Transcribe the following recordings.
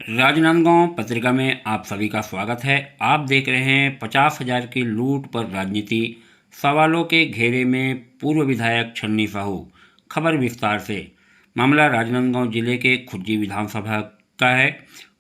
राजनांदगांव पत्रिका में आप सभी का स्वागत है। आप देख रहे हैं 50,000 की लूट पर राजनीति, सवालों के घेरे में पूर्व विधायक छन्नी साहू। खबर विस्तार से। मामला राजनांदगांव जिले के खुज्जी विधानसभा का है।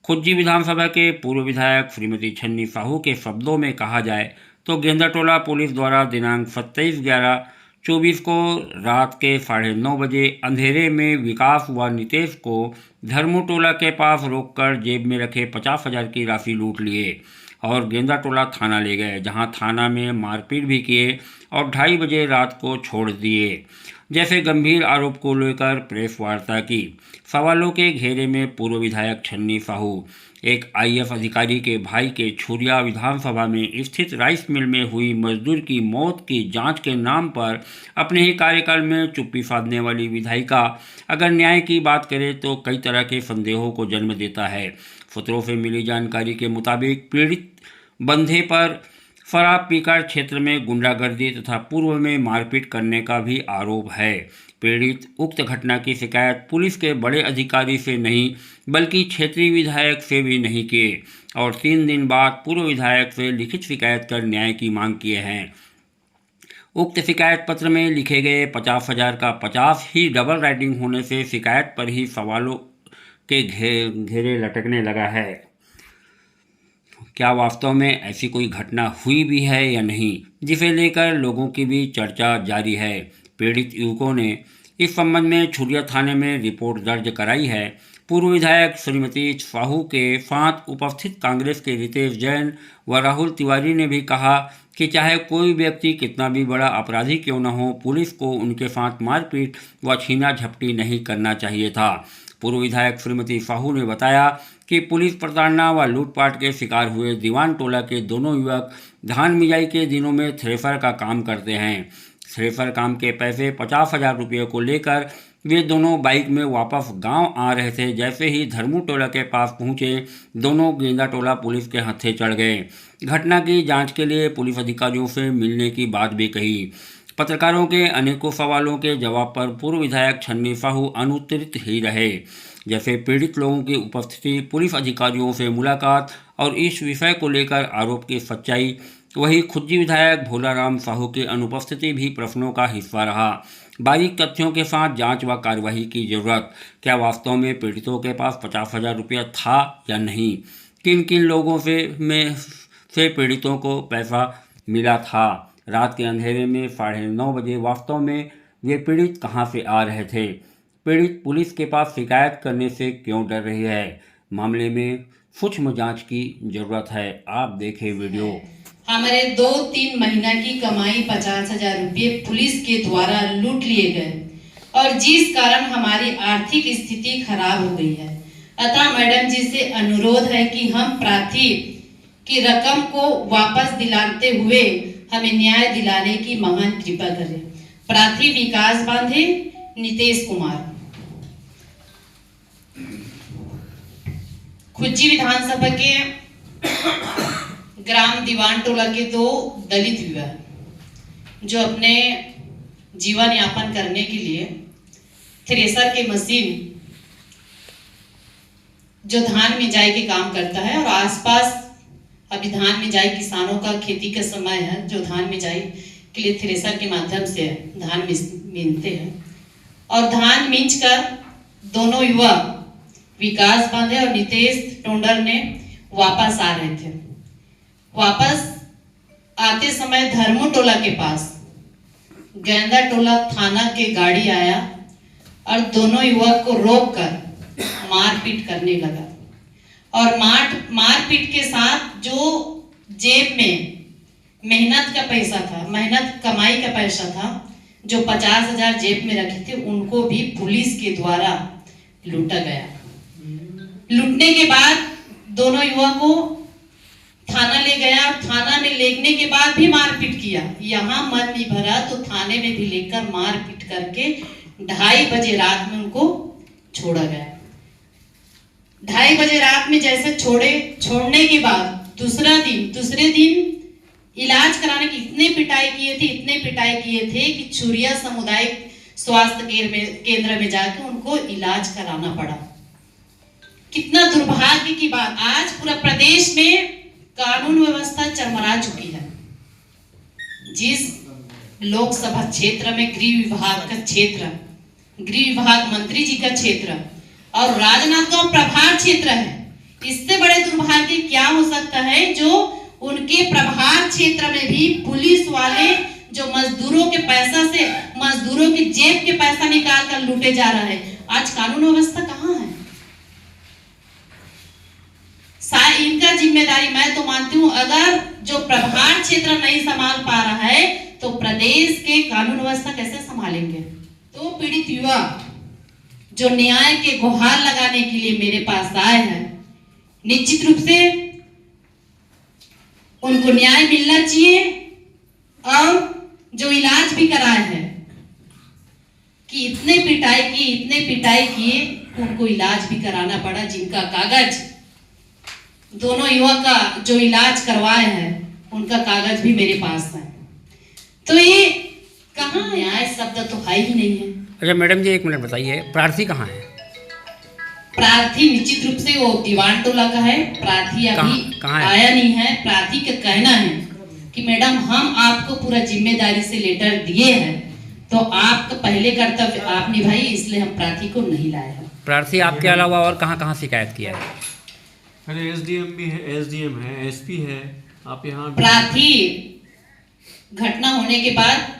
खुज्जी विधानसभा के पूर्व विधायक श्रीमती छन्नी साहू के शब्दों में कहा जाए तो गेंदाटोला पुलिस द्वारा दिनांक 27/11/24 को रात के 9:30 बजे अंधेरे में विकास व नितेश को धर्मटोला के पास रोककर जेब में रखे 50,000 की राशि लूट लिए और गेंदाटोला थाना ले गए, जहां थाना में मारपीट भी किए और 2:30 बजे रात को छोड़ दिए। जैसे गंभीर आरोप को लेकर प्रेस वार्ता की। सवालों के घेरे में पूर्व विधायक छन्नी साहू। एक आईएएस अधिकारी के भाई के छुरिया विधानसभा में स्थित राइस मिल में हुई मजदूर की मौत की जांच के नाम पर अपने ही कार्यकाल में चुप्पी साधने वाली विधायिका अगर न्याय की बात करे तो कई तरह के संदेहों को जन्म देता है। सूत्रों से मिली जानकारी के मुताबिक पीड़ित बंधे पर शराब पीकर क्षेत्र में गुंडागर्दी तथा पूर्व में मारपीट करने का भी आरोप है। पीड़ित उक्त घटना की शिकायत पुलिस के बड़े अधिकारी से नहीं बल्कि क्षेत्रीय विधायक से भी नहीं किए और 3 दिन बाद पूर्व विधायक से लिखित शिकायत कर न्याय की मांग किए हैं। उक्त शिकायत पत्र में लिखे गए 50,000 का 50 ही डबल राइटिंग होने से शिकायत पर ही सवालों के घेरे लटकने लगा है। क्या वास्तव में ऐसी कोई घटना हुई भी है या नहीं, जिसे लेकर लोगों की भी चर्चा जारी है। पीड़ित युवकों ने इस संबंध में छुरिया थाने में रिपोर्ट दर्ज कराई है। पूर्व विधायक श्रीमती साहू के साथ उपस्थित कांग्रेस के रितेश जैन व राहुल तिवारी ने भी कहा कि चाहे कोई व्यक्ति कितना भी बड़ा अपराधी क्यों न हो, पुलिस को उनके साथ मारपीट व छीना झपटी नहीं करना चाहिए था। पूर्व विधायक श्रीमती साहू ने बताया कि पुलिस प्रताड़ना व लूटपाट के शिकार हुए दीवान टोला के दोनों युवक धान मिजाई के दिनों में थ्रेसर का काम करते हैं। थ्रेसर काम के पैसे 50,000 रुपये को लेकर वे दोनों बाइक में वापस गांव आ रहे थे। जैसे ही धर्मटोला के पास पहुंचे, दोनों गेंदाटोला पुलिस के हत्थे चढ़ गए। घटना की जांच के लिए पुलिस अधिकारियों से मिलने की बात भी कही। पत्रकारों के अनेकों सवालों के जवाब पर पूर्व विधायक छन्नी साहू अनुत्तरित ही रहे। जैसे पीड़ित लोगों की उपस्थिति, पुलिस अधिकारियों से मुलाकात और इस विषय को लेकर आरोप की सच्चाई। वहीं खुज्जी विधायक भोलाराम साहू की अनुपस्थिति भी प्रश्नों का हिस्सा रहा। बारीक तथ्यों के साथ जांच व कार्यवाही की जरूरत। क्या वास्तव में पीड़ितों के पास 50,000 रुपया था या नहीं? किन किन लोगों से पीड़ितों को पैसा मिला था? रात के अंधेरे में 9:30 बजे वास्तव में ये पीड़ित कहां से आ रहे थे? पीड़ित पुलिस के पास शिकायत करने से क्यों डर रही है? मामले में सूक्ष्म जांच की जरूरत है। आप देखें वीडियो। हमारे 2-3 महीना की कमाई 50,000 रुपये पुलिस के द्वारा लूट लिए गए और जिस कारण हमारी आर्थिक स्थिति खराब हो गई है। अतः मैडम जी से अनुरोध है कि हम प्रार्थी की रकम को वापस दिलाते हुए हमें न्याय दिलाने की महान कृपा करें। प्रार्थी विकास बांधे, नितेश कुमार। खुज्जी विधानसभा के ग्राम दीवान टोला के 2 दलित युवा जो अपने जीवन यापन करने के लिए थ्रेसर के मशीन जो धान मिजाई के काम करता है और आसपास अभी धान मिजाई किसानों का खेती का समय है, जो धान मिजाई के लिए थ्रेसर के माध्यम से धान बीनते हैं और धान मिंच कर दोनों युवा विकास बांधे और नितेश टोंडर ने वापस आ रहे थे। वापस आते समय धर्मटोला के पास गेंदाटोला थाना के गाड़ी आया और दोनों युवक को रोककर मारपीट करने लगा और मारपीट के साथ जो जेब में मेहनत का पैसा था, मेहनत कमाई का पैसा था, जो 50,000 जेब में रखे थे, उनको भी पुलिस के द्वारा लूटा गया। लूटने के बाद दोनों युवक को थाना ले गया। थाना में लेने के बाद भी मारपीट किया। यहाँ मन नहीं भरा तो थाने में भी लेकर मारपीट करके 2:30 बजे रात में उनको छोड़ा गया। 2:30 बजे रात में जैसे छोड़ने के बाद दूसरे दिन इलाज कराने की इतने पिटाई किए थे कि छुरिया सामुदायिक स्वास्थ्य केंद्र में जाकर उनको इलाज कराना पड़ा। कितना दुर्भाग्य की बात, आज पूरा प्रदेश में कानून व्यवस्था चरमरा चुकी है। जिस लोकसभा क्षेत्र में गृह विभाग का क्षेत्र, गृह विभाग मंत्री जी का क्षेत्र और राजनांदगांव प्रभार क्षेत्र है, इससे बड़े दुर्भाग्य क्या हो सकता है जो उनके प्रभार क्षेत्र में भी पुलिस वाले जो मजदूरों के पैसा से, मजदूरों की जेब के पैसा निकाल कर लूटे जा रहा है। आज कानून व्यवस्था कहाँ है? इनका जिम्मेदारी मैं तो मानती हूँ, अगर जो प्रभार क्षेत्र नहीं संभाल पा रहा है तो प्रदेश के कानून व्यवस्था कैसे संभालेंगे? तो पीड़ित युवा जो न्याय के गुहार लगाने के लिए मेरे पास आए हैं, निश्चित रूप से उनको न्याय मिलना चाहिए और जो इलाज भी कराए हैं कि इतने पिटाई किए उनको इलाज भी कराना पड़ा, जिनका कागज दोनों युवा का जो इलाज करवाए हैं उनका कागज भी मेरे पास है। तो ये कहाँ न्याय शब्द तो है ही नहीं है। अच्छा मैडम जी, एक मिनट बताइए, प्रार्थी कहाँ है? प्रार्थी निश्चित रूप से वो दीवान टोला का है। प्रार्थी अभी कहाँ है? आया नहीं है। प्रार्थी का कहना है कि मैडम हम आपको पूरा जिम्मेदारी से लेटर दिए हैं, तो आपका पहले कर्तव्य आप निभाइए, इसलिए हम प्रार्थी को नहीं लाए हैं। प्रार्थी आपके अलावा और कहाँ कहाँ शिकायत किया है? अरे एसडीएम भी है, एसडीएम है, एसपी है, आप यहाँ प्रार्थी घटना होने के बाद,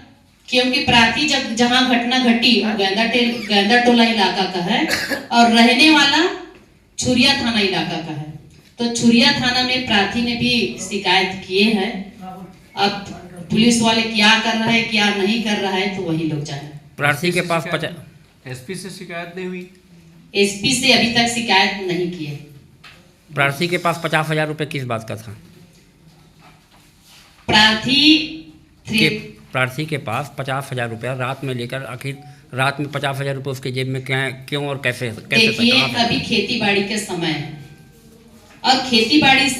क्योंकि प्रार्थी जब जहाँ घटना घटी वो गेंदा टोला इलाका का है और रहने वाला छुरिया थाना इलाका का है, तो छुरिया थाना में प्रार्थी ने भी शिकायत किए हैं। अब पुलिस वाले क्या कर रहा है क्या नहीं कर रहा है तो वही लोग जाने। प्रार्थी के पास एसपी से शिकायत नहीं हुई? एसपी से अभी तक शिकायत नहीं की है। प्रार्थी के पास 50,000 रुपये किस बात का था? प्रार्थी के पास 50,000 रुपया रात में लेकर, आखिर रात में 50,000 रुपये उसके जेब में क्यों और कैसे? देखिए अभी खेती बाड़ी का समय है और खेती बाड़ी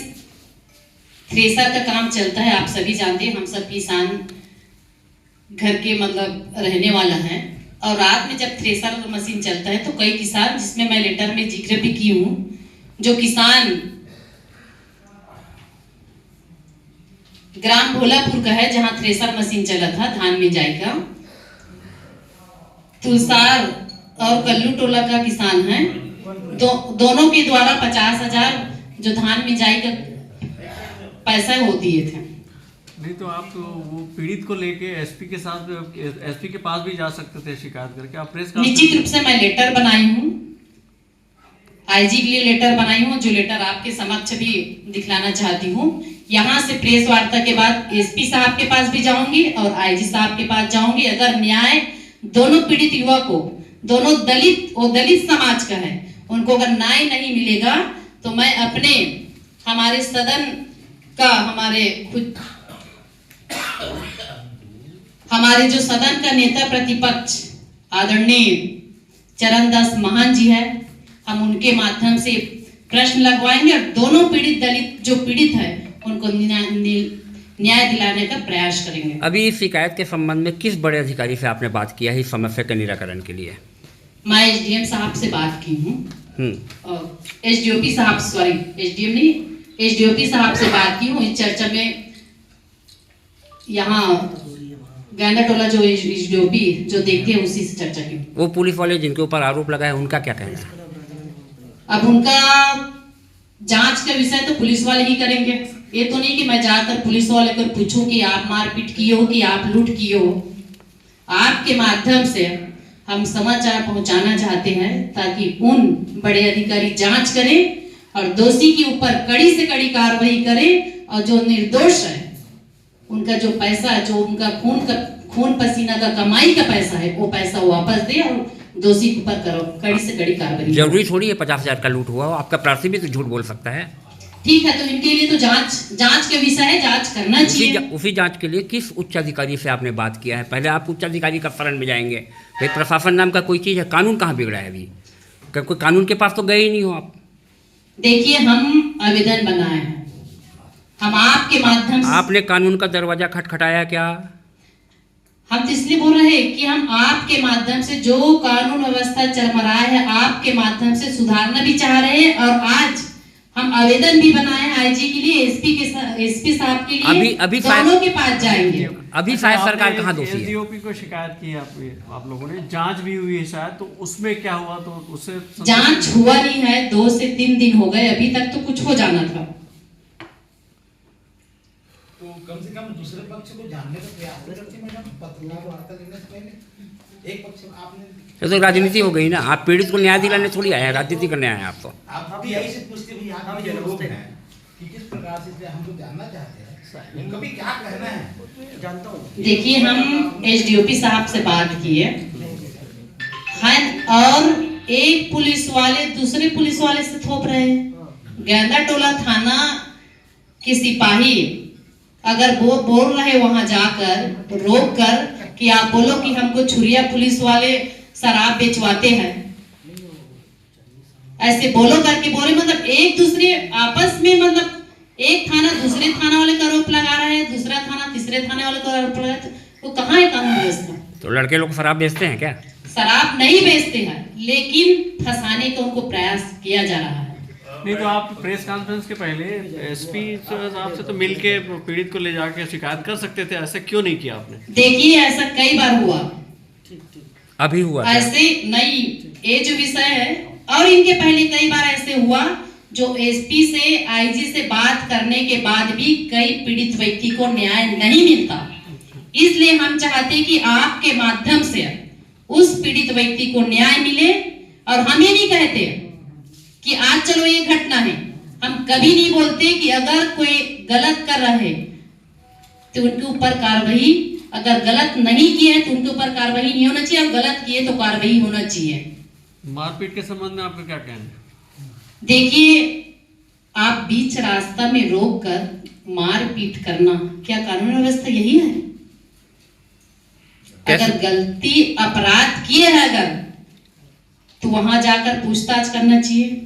थ्रेसर का काम चलता है, आप सभी जानते हैं, हम सब किसान घर के मतलब रहने वाला हैं। और रात में जब थ्रेसर मशीन चलता है तो कई किसान, जिसमें मैं लेटर में जिक्र भी की हूँ, जो किसान ग्राम भोलापुर का है जहां थ्रेसर मशीन चला था धान मिंजाई का, तुलसार और कल्लू टोला का किसान है, दोनों के द्वारा 50,000 जो धान मिंजाई का पैसा वो दिए थे। नहीं तो आप तो वो पीड़ित को लेके एसपी के साथ, एसपी के पास भी जा सकते थे शिकायत करके। आप प्रेस निश्चित रूप से मैं लेटर बनाई हूँ, आईजी के लिए लेटर बनाई हूँ, जो लेटर आपके समक्ष भी दिखलाना चाहती हूँ। यहाँ से प्रेस वार्ता के बाद एसपी साहब के पास भी जाऊंगी और आईजी साहब के पास जाऊंगी। अगर न्याय दोनों पीड़ित युवा को, दोनों दलित समाज का है, उनको अगर न्याय नहीं मिलेगा तो मैं अपने हमारे सदन का, हमारे जो सदन का नेता प्रतिपक्ष आदरणीय चरणदास महान जी है, हम उनके माध्यम से प्रश्न लगवाएंगे और दोनों पीड़ित दलित जो पीड़ित है उनको न्याय दिलाने का प्रयास करेंगे। अभी इस शिकायत के संबंध में किस बड़े अधिकारी से आपने बात किया है इस समस्या के निराकरण के लिए? मैं एसडीएम साहब से बात की हूँ, एसडीओपी साहब, सॉरी एसडीएम नहीं, एसडीओपी साहब से बात की हूँ। इस चर्चा में यहाँ गेंदा टोला जो एसडीओपी जो देखते हैं उसी से चर्चा की। वो पुलिस वाले जिनके ऊपर आरोप लगा है उनका क्या कहना है? अब उनका जांच का विषय तो पुलिस वाले ही करेंगे। ये तो नहीं कि मैं जाकर पुलिस वाले को पूछूं कि आप मारपीट किए हो कि आप लूट किए हो। आपके माध्यम से हम समाचार पहुंचाना चाहते हैं ताकि उन बड़े अधिकारी जांच करें और दोषी के ऊपर कड़ी से कड़ी कार्रवाई करें और जो निर्दोष है उनका जो पैसा, जो उनका खून पसीना का कमाई का पैसा है, वो पैसा वापस दे और दोषी के ऊपर कड़ी से कड़ी कार्रवाई। जरूरी थोड़ी है 50,000 का लूट हुआ, आपका प्रार्थी भी तो झूठ बोल सकता है। ठीक है, तो इनके लिए तो जांच के विषय है, जांच करना चाहिए। उसी जांच के लिए किस उच्च अधिकारी से आपने बात किया है? पहले आप उच्च अधिकारी का शरण में जाएंगे, भाई प्रशासन नाम का कोई चीज़ है, कानून कहाँ बिगड़ा है? अभी कोई कानून के पास तो गए ही नहीं हो आप। देखिए हम आवेदन बनाए हैं, हम आपके माध्यम से। आपने कानून का दरवाजा खटखटाया क्या? हम तो इसलिए बोल रहे हैं कि हम आपके माध्यम से जो कानून व्यवस्था चरमराया है आपके माध्यम से सुधारना भी चाह रहे हैं, और आज हम आवेदन भी बनाए हैं आईजी के लिए, एसपी साहब के लिए, अभी दोनों के पास जाएंगे। अभी शायद सरकार कहाँ दोषी है? एसडीओपी को शिकायत की है आप लोगों ने, जांच भी हुई है शायद, तो उसमें क्या हुआ? तो उससे जांच हुआ नहीं है, 2 से 3 दिन हो गए, अभी तक तो कुछ हो जाना था। तो कम से कम दूसरे पक्ष को जानने का प्रयास करती मैडम, पत्रकार वार्ता लेने से पहले एक पक्ष आपने तो राजनीति हो गई ना, आप पीड़ित को न्याय दिलाने थोड़ी आए हैं, राजनीति करने आए हैं आप तो। आप भी यही से पूछते भाई आप जो लोग हैं कि किस प्रकार से इसलिए हम लोग जानना चाहते हैं उनका भी क्या कहना है जानता हूँ। देखिए, हम एसडीओपी साहब से बात किए हैं, और एक पुलिस वाले दूसरे पुलिस वाले से थोप रहे हैं। गेंदा टोला थाना के सिपाही अगर वो बोल रहे वहां जाकर रोक कर कि आप बोलो कि हमको छुरिया पुलिस वाले शराब बेचवाते हैं, ऐसे बोलो करके बोले, मतलब एक दूसरे आपस में, मतलब एक थाना दूसरे थाना वाले का आरोप लगा रहा है, दूसरा थाना तीसरे थाने वाले का आरोप लगा रहा है, तो कहाँ है कानून व्यवस्था? तो लड़के लोग शराब बेचते हैं क्या? शराब नहीं बेचते हैं, लेकिन फंसाने का उनको प्रयास किया जा रहा है। नहीं, तो आप प्रेस कॉन्फ्रेंस के पहले एसपी साहब से तो मिलके पीड़ित को ले जाके शिकायत कर सकते थे, ऐसा क्यों नहीं किया आपने? देखिए, ऐसा कई बार हुआ, अभी हुआ था? ऐसे नहीं, ये जो विषय है और इनके पहले कई बार ऐसे हुआ, जो एसपी से आईजी से बात करने के बाद भी कई पीड़ित व्यक्ति को न्याय नहीं मिलता। इसलिए हम चाहते हैं कि आपके माध्यम से उस पीड़ित व्यक्ति को न्याय मिले, और हम ये नहीं कहते कि आज चलो ये घटना है, हम कभी नहीं बोलते कि अगर कोई गलत कर रहे तो उनके ऊपर कार्रवाई, अगर गलत नहीं किए हैं तो उनके ऊपर कार्रवाई नहीं होना चाहिए, और गलत किए तो कार्रवाई होना चाहिए। मारपीट के संबंध में आपका क्या कहना है? देखिए, आप बीच रास्ता में रोक कर मारपीट करना क्या कानून व्यवस्था यही है? अगर गलती अपराध किए है अगर, तो वहां जाकर पूछताछ करना चाहिए,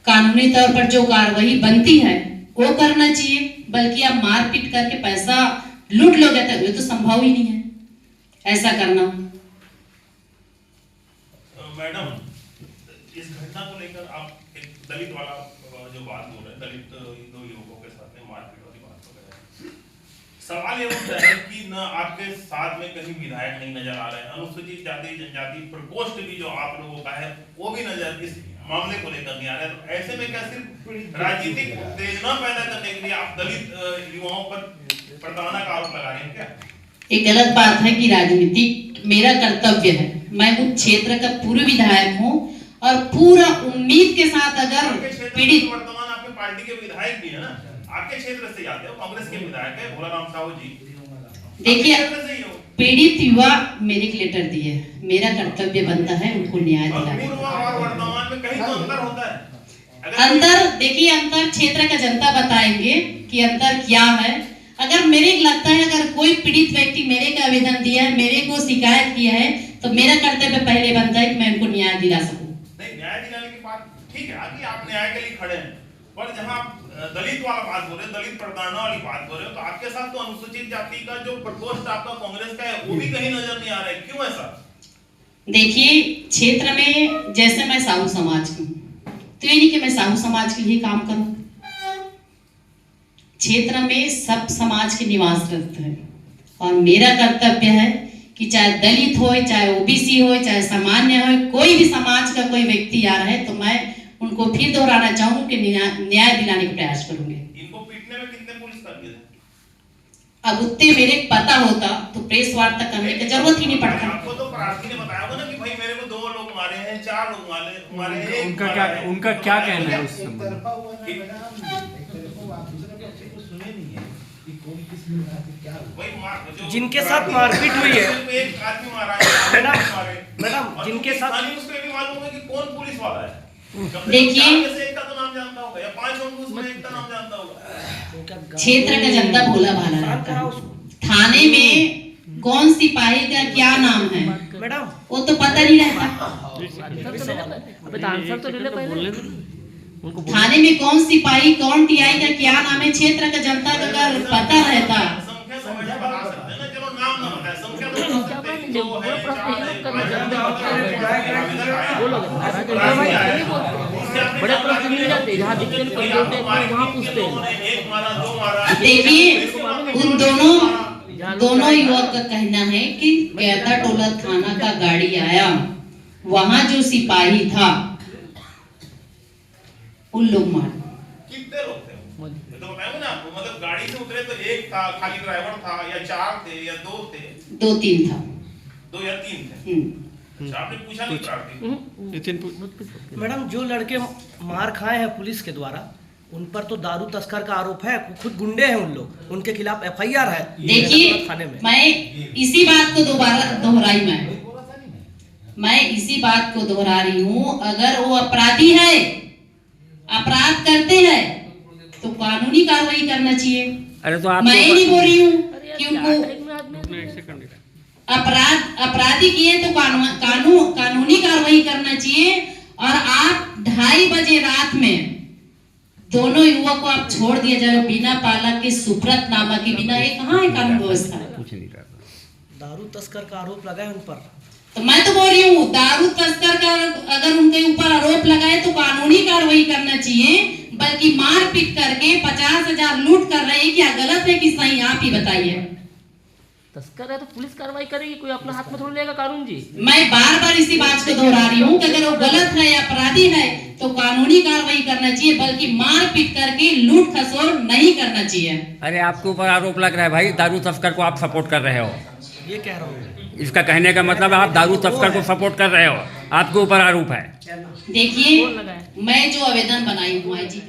कानूनी तौर पर जो कार्रवाई बनती है वो करना चाहिए, बल्कि आप मारपीट करके पैसा लूट लोगे तो ये तो संभव ही नहीं है ऐसा करना। मैडम, इस घटना को लेकर आप एक दलित वाला जो बात बोल रहे हैं, दलित 2 युवकों के साथ में मारपीट वाली बात हो गई, सवाल ये उठता है कि न आपके साथ में कहीं विधायक नहीं नजर आ रहे हैं, अनुसूचित जाति जनजाति प्रकोष्ठ भी जो आप लोगों का है वो भी नजर इस मामले को लेकर नहीं आ रहा है, तो ऐसे में क्या सिर्फ राजनीतिक उत्तेजना पैदा करने के लिए आप दलित युवाओं पर प्रताड़ना का आरोप लगा रहे हैं क्या? एक गलत बात है कि राजनीति मेरा कर्तव्य है, मैं उस क्षेत्र का पूर्व विधायक हूँ, और पूरा उम्मीद के साथ अगर पीड़ित, वर्तमान आपके पार्टी के विधायक भी है ना, आपके क्षेत्र से जाते हो, कांग्रेस के विधायक है भोलाराम साहू जी, देखिए पीड़ित युवा मेरे को लेटर दिए, मेरा कर्तव्य बनता है उनको न्याय दिलाना। और वर्तमान में कहीं तो अंतर होता है। अंतर देखिए, अंतर क्षेत्र का जनता बताएंगे कि अंतर क्या है। अगर मेरे को लगता है अगर कोई पीड़ित व्यक्ति मेरे को आवेदन दिया है, मेरे को शिकायत किया है, तो मेरा कर्तव्य पहले बनता है कि मैं उनको न्याय दिला सकूं। नहीं, न्याय दिलाने की बात ठीक है, आगे आप न्याय के लिए खड़े हैं, पर जहां दलित वाला बात बोल रहे हैं, दलित प्रताड़ना वाली बात बोल रहे हो, तो आपके साथ तो अनुसूचित जाति का जो प्रकोष्ठ आपका कांग्रेस का है वो भी कहीं नजर नहीं आ रहा है, क्यों ऐसा? देखिए, क्षेत्र में जैसे मैं साहू समाज की हूँ, तो ये नहीं कि मैं साहू समाज के लिए काम करूं, क्षेत्र में सब समाज के निवास रहते हैं, और मेरा कर्तव्य है कि चाहे दलित हो, चाहे ओबीसी हो, चाहे सामान्य हो, कोई भी समाज का कोई व्यक्ति आ रहा है, तो मैं उनको फिर दोहराना चाहूंगी कि न्याय दिलाने का प्रयास करूंगी। इनको पीटने में कितने पुलिसकर्मी थे? अब उतने मेरे पता होता तो प्रेस वार्ता करने की जरूरत ही नहीं पड़ता। आपको तो प्रार्थी ने बताया होगा ना कि भाई मेरे को 2 लोग मारे हैं, 4 लोग मारे हैं, उनका क्या कहना है उस एक संबंध? तरफा हुआ ना मैडम, एक तरफा आप दूसरे पक्ष को सुने नहीं है कि कौन किस प्रकार से क्या हुआ। भाई जिनके साथ मारपीट हुई है, एक आदमी मारा है, मैडम, जिनके साथ उसको भी मालूम है कि कौन पुलिस वाला है। देखिए, एक का तो नाम जानता होगा या 5 लोग उसमें एक का नाम जानता होगा। क्षेत्र का जनता भोला भाला रहता है, थाने में कौन सिपाही का क्या नाम है मैडम, वो तो पता नहीं रहता। आंसर तो ले ले पहले। थाने में कौन सिपाही कौन टीआई का क्या नाम है, क्षेत्र का जनता का अगर पता रहता संख्या समझ बता सकते हैं ना, चलो नाम दो है, चार है, बड़े प्रश्न नहीं जाते जहाँ दिखते हैं पंचायत वहाँ पूछते हैं। एक मारा, दो मारा, देखिए उन दोनों युवक का कहना है कि कैता टोला थाना का गाड़ी आया, वहां जो सिपाही था उन लोग मार। कितने लोग थे? ये तो बताया ना आपको, मतलब गाड़ी से उतरे तो एक था, खाली ड्राइवर था, या चार थे, या दो थे, 2-3 था। 2 या 3 थे। अच्छा, आपने पूछा नहीं प्रार्थी? नितिन मैडम जो लड़के मार खाए हैं पुलिस के द्वारा उन पर तो दारू तस्कर का आरोप है, खुद गुंडे हैं उन लोग, उनके खिलाफ FIR है देखिए थाने में। मैं इसी बात को दोबारा दोहराई, मैं इसी बात को दोहरा रही हूँ, अगर वो अपराधी है, अपराध करते हैं तो कानूनी कार्रवाई करना चाहिए। अरे तो आप मैं ही नहीं बोल रही हूँ कि उनको एक सेकंड अपराधी किए तो कानूनी कार्रवाई करना चाहिए। और आप 2:30 बजे रात में दोनों युवक को आप छोड़ दिया जाए बिना पालक के, सुब्रतनामा के बिना, ये कहाँ है कानून व्यवस्था? कुछ नहीं कर रहा। दारू तस्कर का आरोप लगा है उन पर। तो मैं तो बोल रही हूँ दारू तस्कर का अगर उनके ऊपर आरोप लगाए तो कानूनी कार्रवाई करना चाहिए, बल्कि मारपीट करके 50,000 लूट कर रहे हैं, क्या गलत है कि सही? आप ही बताइए। तस्कर है तो पुलिस कार्रवाई करेगी, कोई अपना हाथ में थोड़ी लेगा कानून जी। मैं बार बार इसी बात को दोहरा रही हूँ कि अगर वो गलत है या अपराधी है तो कानूनी कार्रवाई करना चाहिए, बल्कि मारपीट करके लूट खसोर नहीं करना चाहिए। अरे आपके ऊपर आरोप लग रहा है भाई, दारू तस्कर को आप सपोर्ट कर रहे हो। ये कह रहा हूँ। इसका कहने का मतलब आप दारू तस्कर को सपोर्ट कर रहे हो, आपके ऊपर आरोप है। देखिए मैं जो आवेदन बनाई हूँ IG